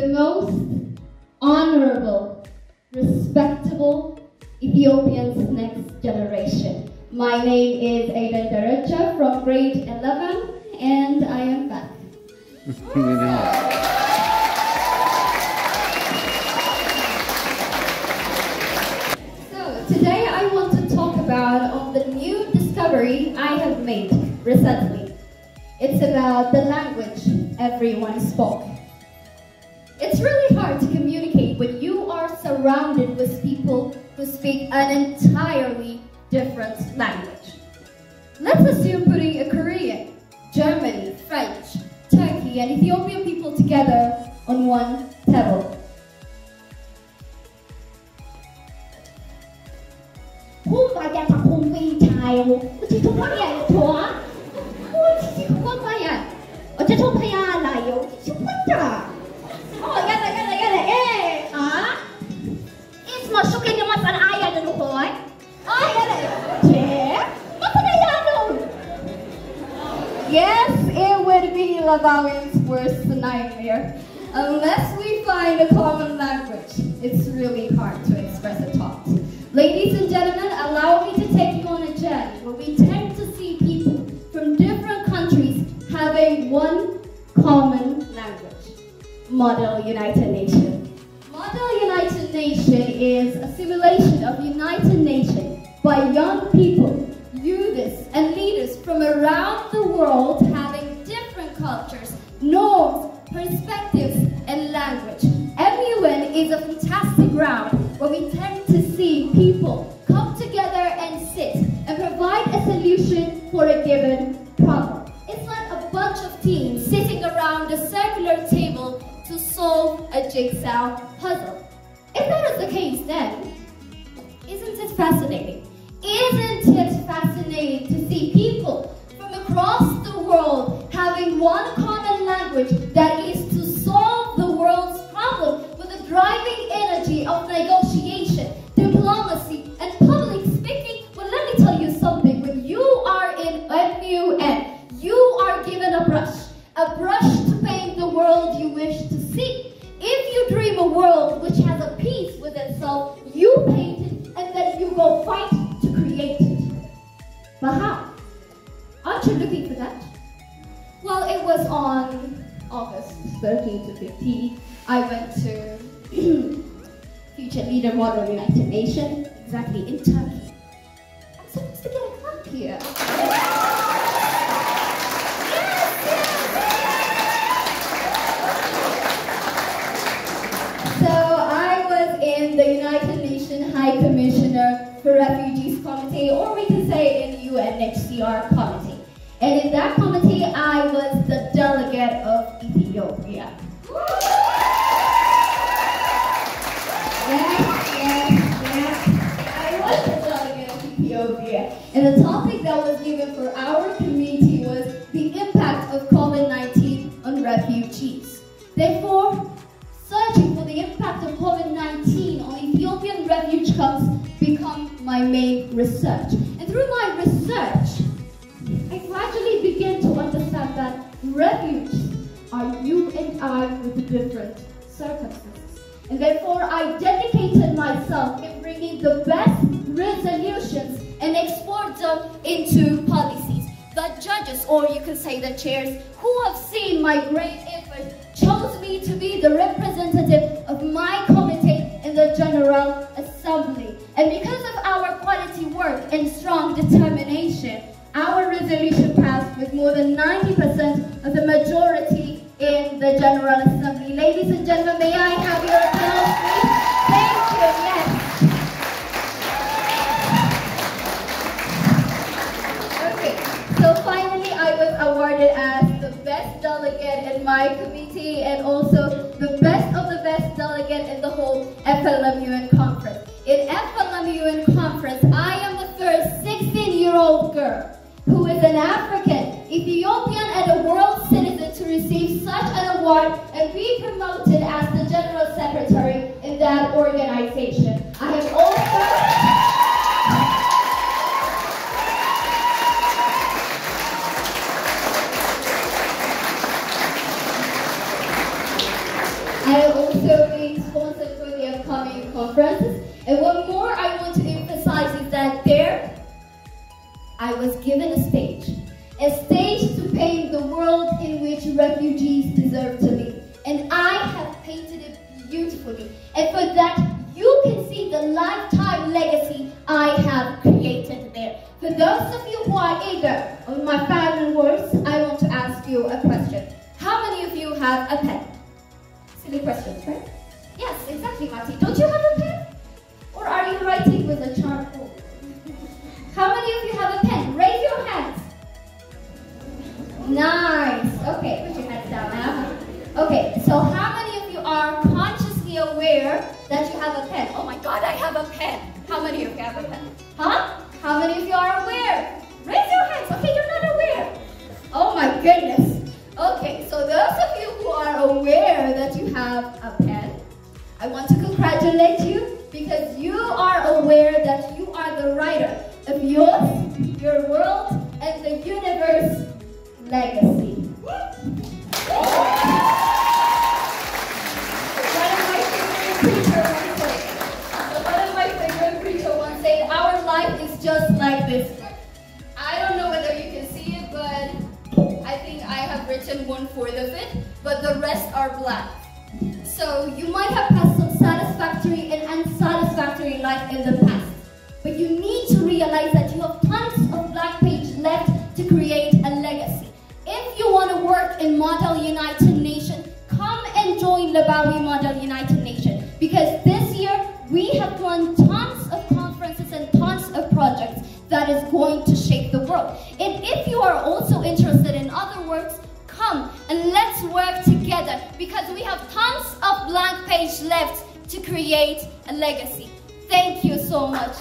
the most honorable, respectable Ethiopians next generation. My name is Eden Dereje from grade 11, and I am back. So today I want to talk about the new discovery I have made recently. It's about the language everyone spoke. It's really hard to communicate when you are surrounded with people who speak an entirely different language. Let's assume putting a Korean, German, French, Turkey, and Ethiopian people together on one table. Yes, it would be Lebawi's worst nightmare. Unless we find a common language, it's really hard to express a thought. Ladies and gentlemen, allow me to take you on a journey where we tend to see people from different countries having one common language. Model United Nations. Model United Nations is a simulation of United Nations by young people, youths, and leaders from around the world having different cultures, norms, perspectives, and language. MUN is a fantastic ground where we tend to see people come together and sit and provide a solution for a given problem. It's like a bunch of teams sitting around a circular table to solve a jigsaw puzzle. If that is the case, then isn't it fascinating? Isn't it fascinating to see people from across the world having one common language that is to solve the world's problem with the driving energy of negotiation, diplomacy, and public speaking? Well, let me tell you something. When you are in MUN, you are given a brush to paint the world you wish to see. If you dream a world which has a peace with itself, you paint it and then you go fight to create it. But how? Aren't you looking for that? Well, it was on August 13 to 15. I went to Future Leader Model United Nations, exactly in Turkey. I'm supposed to get a clap here. So I was in the United Nations High Commissioner for Refugees Committee, or we can say in the UNHCR Committee. And in that committee, I was the delegate of Ethiopia. Yes. I was the delegate of Ethiopia. And the topic that was given for our committee was the impact of COVID-19 on refugees. Therefore, searching for the impact of COVID-19 on Ethiopian refugee camps become my main research. And through my research, I gradually began to understand that refugees are you and I with different circumstances. And therefore, I dedicated myself in bringing the best resolutions and export them into policies. The judges, or you can say the chairs, who have seen my great effort, chose me to be the representative of my committee in the General Assembly. And because of our quality work and strong determination, our resolution passed with more than 90% of the majority in the General Assembly. Ladies and gentlemen, may I have your applause, please? Thank you, yes. Okay, so finally I was awarded as the best delegate in my committee and also the best of the best delegate in the whole FLMUN conference. In FLMUN conference, I am the first 16-year-old girl who is an African, Ethiopian, and a world citizen to receive such an award and be promoted as the General Secretary in that organization. I have I am also being sponsored for the upcoming conferences. And what more I want to emphasize is that there, I was given a stage to paint the world in which refugees deserve to live. And I have painted it beautifully. And for that, you can see the lifetime legacy I have created there. For those of you who are eager on my final words, I want to ask you a question. How many of you have a pen? Silly questions, right? Yes, exactly, Mati. Don't you have a pen? Or are you writing with a charcoal? How many of you have a pen? Raise your hands. Nice. Okay, put your hands down now. Okay, so how many of you are consciously aware that you have a pen? Oh my God, I have a pen. How many of you have a pen? Huh? How many of you are aware? Raise your hands. Okay, you're not aware. Oh my goodness. Okay, so those of you who are aware that you have a pen, I want to congratulate you because you are aware that you are the writer of yours, your world, and the universe legacy. One of my favorite preacher once said, our life is just like this. I don't know whether you can see it, but I think I have written 1/4 of it, but the rest are black. So you might have had some satisfactory and unsatisfactory life in the past, but you need to realize that you have tons of blank page left to create a legacy. If you want to work in Model United Nations, come and join Lebawi Model United Nations, because this year we have run tons of conferences and tons of projects that is going to shape the world. And if you are also interested in other works, come and let's work together, because we have tons of blank page left to create a legacy. Thank you so much.